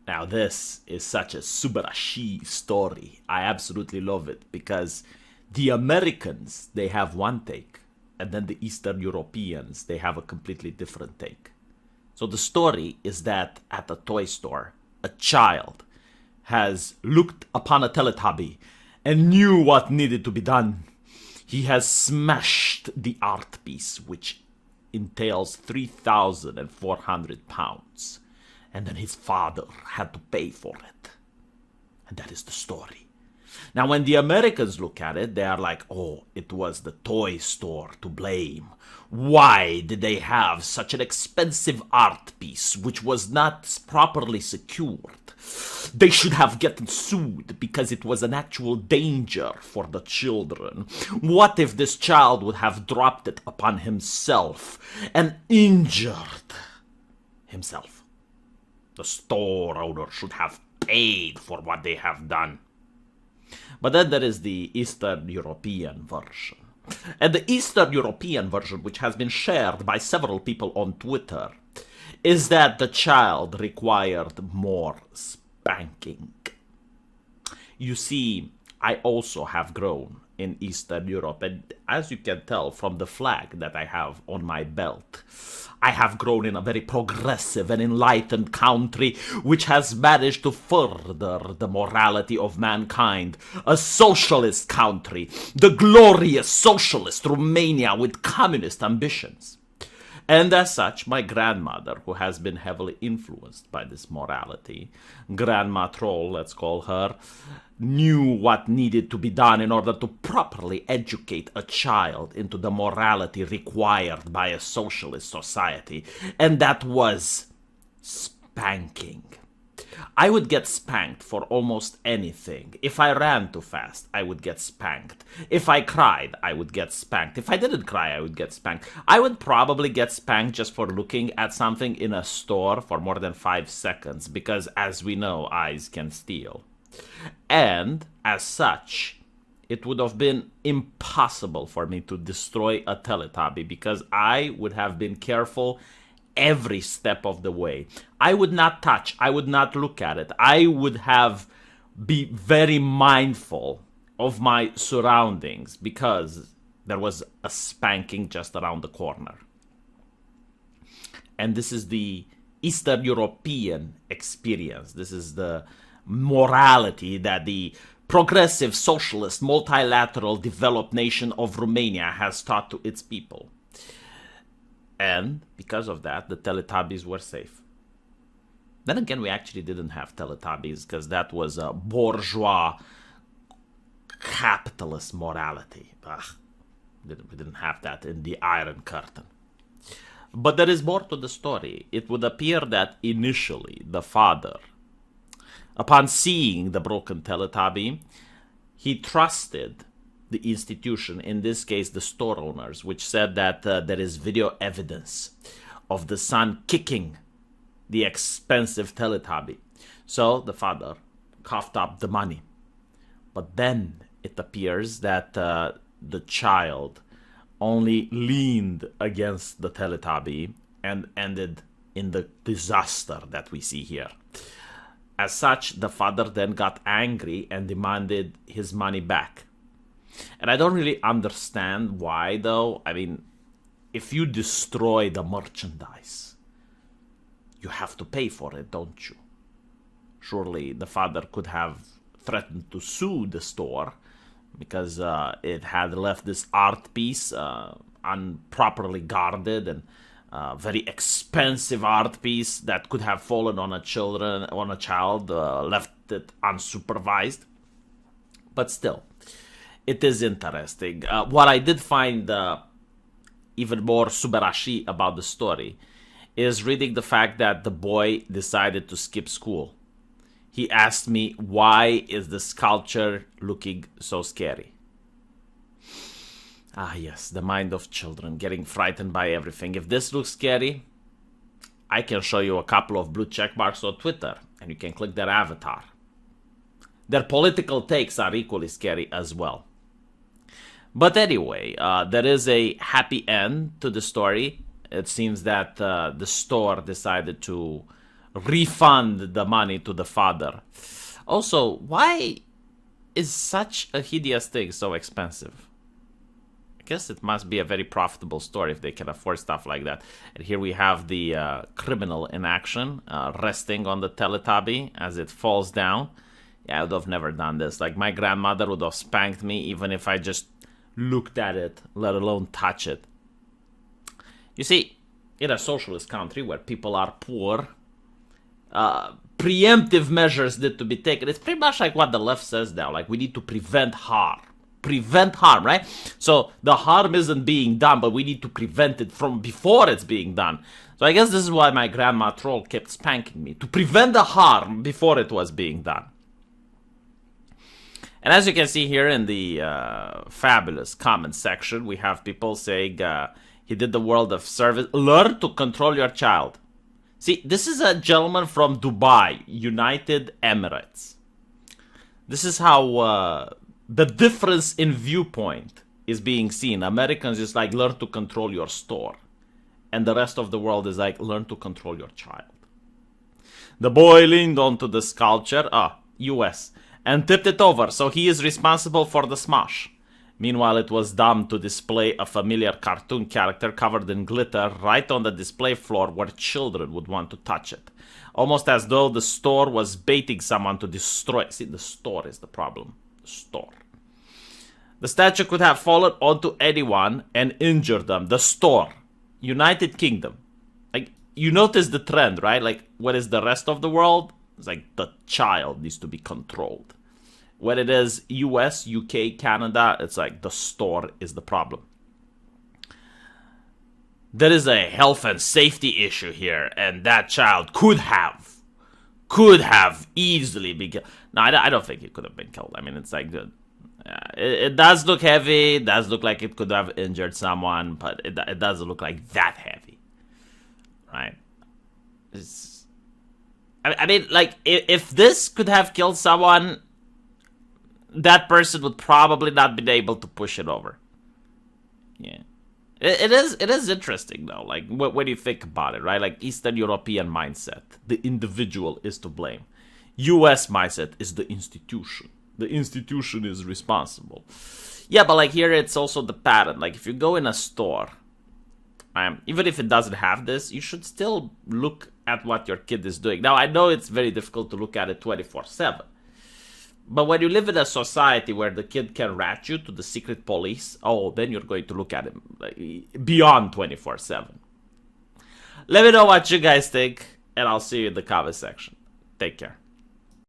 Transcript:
Now, this is such a Subarashi story. I absolutely love it because the Americans, they have one take, and then the Eastern Europeans, they have a completely different take. So the story is that at a toy store, a child has looked upon a Teletubby and knew what needed to be done. He has smashed the art piece, which entails 3,400 pounds. And then his father had to pay for it. And that is the story. Now, when the Americans look at it, they are like, oh, it was the toy store to blame. Why did they have such an expensive art piece which was not properly secured? They should have gotten sued because it was an actual danger for the children. What if this child would have dropped it upon himself and injured himself? The store owner should have paid for what they have done. But then there is the Eastern European version. And the Eastern European version, which has been shared by several people on Twitter, is that the child required more spanking. You see, I also have grown in Eastern Europe, and as you can tell from the flag that I have on my belt, I have grown in a very progressive and enlightened country which has managed to further the morality of mankind. A socialist country, the glorious socialist Romania with communist ambitions. And as such, my grandmother, who has been heavily influenced by this morality, Grandma Troll, let's call her, knew what needed to be done in order to properly educate a child into the morality required by a socialist society, and that was spanking. I would get spanked for almost anything. If I ran too fast, I would get spanked. If I cried, I would get spanked. If I didn't cry, I would get spanked. I would probably get spanked just for looking at something in a store for more than 5 seconds, because as we know, eyes can steal. And as such, it would have been impossible for me to destroy a Teletubby because I would have been careful every step of the way. I would not touch, I would not look at it. I would have be very mindful of my surroundings because there was a spanking just around the corner. And this is the Eastern European experience. This is the morality that the progressive, socialist, multilateral, developed nation of Romania has taught to its people. And because of that, the Teletubbies were safe. Then again, we actually didn't have Teletubbies because that was a bourgeois capitalist morality. We didn't have that in the Iron Curtain. But there is more to the story. It would appear that initially the father, upon seeing the broken Teletubby, he trusted the institution, in this case the store owners, which said that there is video evidence of the son kicking the expensive Teletubby. So the father coughed up the money. But then it appears that the child only leaned against the Teletubby and ended in the disaster that we see here. As such, the father then got angry and demanded his money back. And I don't really understand why, though. I mean, if you destroy the merchandise, you have to pay for it, don't you? Surely the father could have threatened to sue the store because it had left this art piece improperly guarded and very expensive art piece that could have fallen on a child, left it unsupervised. But still, it is interesting. What I did find even more subarashi about the story is reading the fact that the boy decided to skip school. He asked me, why is the sculpture looking so scary? Ah, yes, the mind of children, getting frightened by everything. If this looks scary, I can show you a couple of blue check marks on Twitter, and you can click their avatar. Their political takes are equally scary as well. But anyway, there is a happy end to the story. It seems that the store decided to refund the money to the father. Also, why is such a hideous thing so expensive? I guess it must be a very profitable store if they can afford stuff like that. And here we have the criminal in action, resting on the Teletubby as it falls down. Yeah, I would have never done this. Like, my grandmother would have spanked me even if I just looked at it, let alone touch it. You see, in a socialist country where people are poor, preemptive measures need to be taken. It's pretty much like what the left says now. Like, we need to prevent harm. Prevent harm, right? So the harm isn't being done, but we need to prevent it from before it's being done. So I guess this is why my grandma troll kept spanking me, to prevent the harm before it was being done. And as you can see here in the fabulous comment section, we have people saying, he did the world of service. Learn to control your child. See, this is a gentleman from Dubai, United Emirates. This is how the difference in viewpoint is being seen. Americans is like, learn to control your store. And the rest of the world is like, learn to control your child. The boy leaned onto the sculpture, US, and tipped it over, so he is responsible for the smash. Meanwhile, it was dumb to display a familiar cartoon character covered in glitter right on the display floor where children would want to touch it. Almost as though the store was baiting someone to destroy it. See, the store is the problem. The store. The statue could have fallen onto anyone and injured them. The store. United Kingdom. Like, you notice the trend, right? Like, what is the rest of the world? It's like the child needs to be controlled. When it is US, UK, Canada, it's like the store is the problem. There is a health and safety issue here, and that child could have easily been killed. No, I don't think it could have been killed. I mean, it's like good. It does look heavy. It does look like it could have injured someone, but it doesn't look like that heavy, right? I mean, like, if this could have killed someone, that person would probably not been able to push it over. Yeah. It is interesting, though, like, when you think about it, right? Like, Eastern European mindset, the individual is to blame. US mindset is the institution. The institution is responsible. Yeah, but, like, here it's also the pattern. Like, if you go in a store, even if it doesn't have this, you should still look at what your kid is doing. Now, I know it's very difficult to look at it 24/7. But when you live in a society where the kid can rat you to the secret police, then you're going to look at him beyond 24/7. Let me know what you guys think, and I'll see you in the comment section. Take care.